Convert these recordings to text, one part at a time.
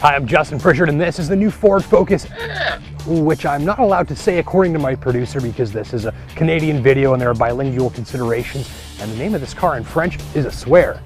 Hi, I'm Justin Pritchard, and this is the new Ford Focus, which I'm not allowed to say according to my producer because this is a Canadian video and there are bilingual considerations, and the name of this car in French is a swear.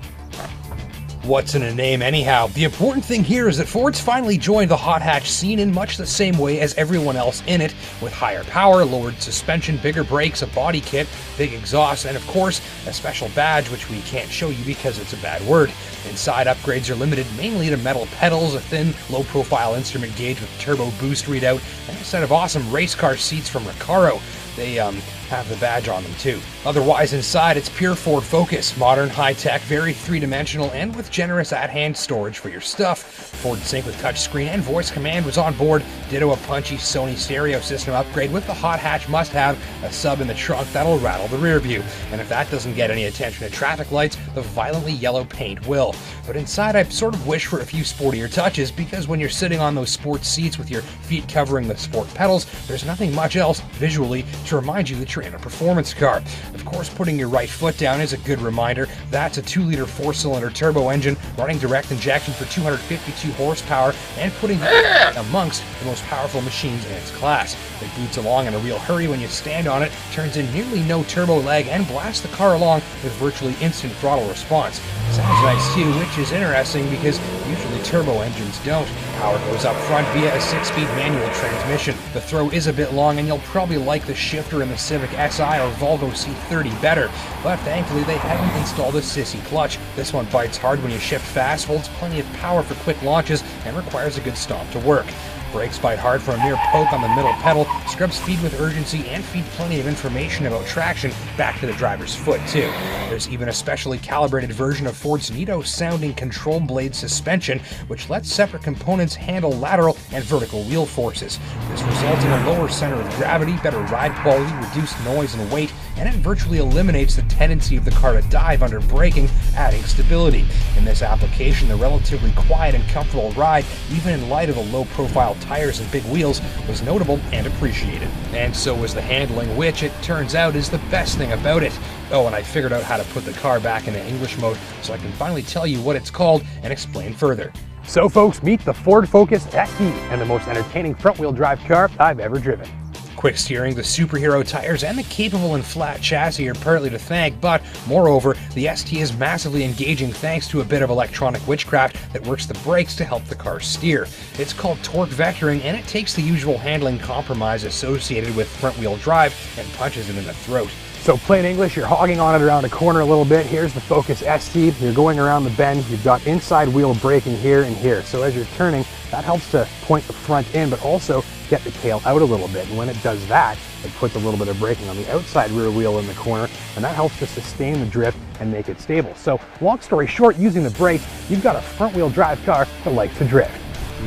What's in a name anyhow? The important thing here is that Ford's finally joined the hot hatch scene in much the same way as everyone else in it, with higher power, lowered suspension, bigger brakes, a body kit, big exhaust, and of course, a special badge which we can't show you because it's a bad word. Inside, upgrades are limited mainly to metal pedals, a thin, low-profile instrument gauge with turbo boost readout, and a set of awesome race car seats from Recaro. They have the badge on them too. Otherwise inside, it's pure Ford Focus, modern, high-tech, very three-dimensional, and with generous at-hand storage for your stuff. Ford Sync with touchscreen and voice command was on board, ditto a punchy Sony stereo system upgrade with the hot hatch must-have, a sub in the trunk that'll rattle the rear view. And if that doesn't get any attention at traffic lights, the violently yellow paint will. But inside, I sort of wish for a few sportier touches, because when you're sitting on those sports seats with your feet covering the sport pedals, there's nothing much else, visually, to remind you that you're in a performance car. Of course, putting your right foot down is a good reminder. That's a 2-liter 4-cylinder turbo engine running direct injection for 252 horsepower and putting it amongst the most powerful machines in its class. It boots along in a real hurry when you stand on it, turns in nearly no turbo lag, and blasts the car along with virtually instant throttle response. Sounds nice too, which is interesting because usually turbo engines don't. Power goes up front via a 6-speed manual transmission. The throw is a bit long and you'll probably like the shifter in the Civic Si or Volvo C30 better, but thankfully they haven't installed a sissy clutch. This one bites hard when you shift fast, holds plenty of power for quick launches, and requires a good stomp to work. Brakes bite hard for a mere poke on the middle pedal, scrub speed with urgency, and feed plenty of information about traction back to the driver's foot too. There's even a specially calibrated version of Ford's neato-sounding control blade suspension, which lets separate components handle lateral and vertical wheel forces. This results in a lower center of gravity, better ride quality, reduced noise and weight, and it virtually eliminates the tendency of the car to dive under braking, adding stability. In this application, the relatively quiet and comfortable ride, even in light of the low-profile tires and big wheels, was notable and appreciated. And so was the handling, which, it turns out, is the best thing about it. Oh, and I figured out how to put the car back into English mode so I can finally tell you what it's called and explain further. So folks, meet the Ford Focus ST, and the most entertaining front-wheel drive car I've ever driven. Quick steering, the superhero tires, and the capable and flat chassis are partly to thank, but moreover, the ST is massively engaging thanks to a bit of electronic witchcraft that works the brakes to help the car steer. It's called torque vectoring, and it takes the usual handling compromise associated with front-wheel drive and punches it in the throat. So plain English, you're hogging on it around a corner a little bit. Here's the Focus ST. You're going around the bend. You've got inside wheel braking here and here. So as you're turning, that helps to point the front in, but also get the tail out a little bit. And when it does that, it puts a little bit of braking on the outside rear wheel in the corner, and that helps to sustain the drift and make it stable. So long story short, using the brakes, you've got a front-wheel drive car that likes to drift.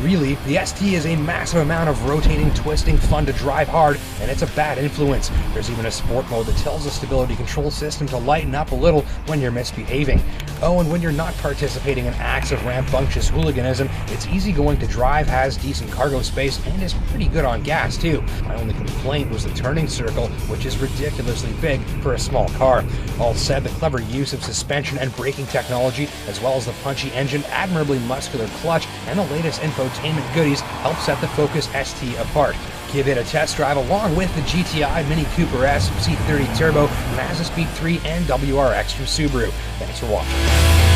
Really, the ST is a massive amount of rotating, twisting, fun to drive hard, and it's a bad influence. There's even a sport mode that tells the stability control system to lighten up a little when you're misbehaving. Oh, and when you're not participating in acts of rambunctious hooliganism, it's easygoing to drive, has decent cargo space, and is pretty good on gas too. My only complaint was the turning circle, which is ridiculously big for a small car. All said, the clever use of suspension and braking technology, as well as the punchy engine, admirably muscular clutch, and the latest infotainment goodies help set the Focus ST apart. Give it a test drive along with the GTI, Mini Cooper S, C30 Turbo, Mazda Speed 3, and WRX from Subaru. Thanks for watching.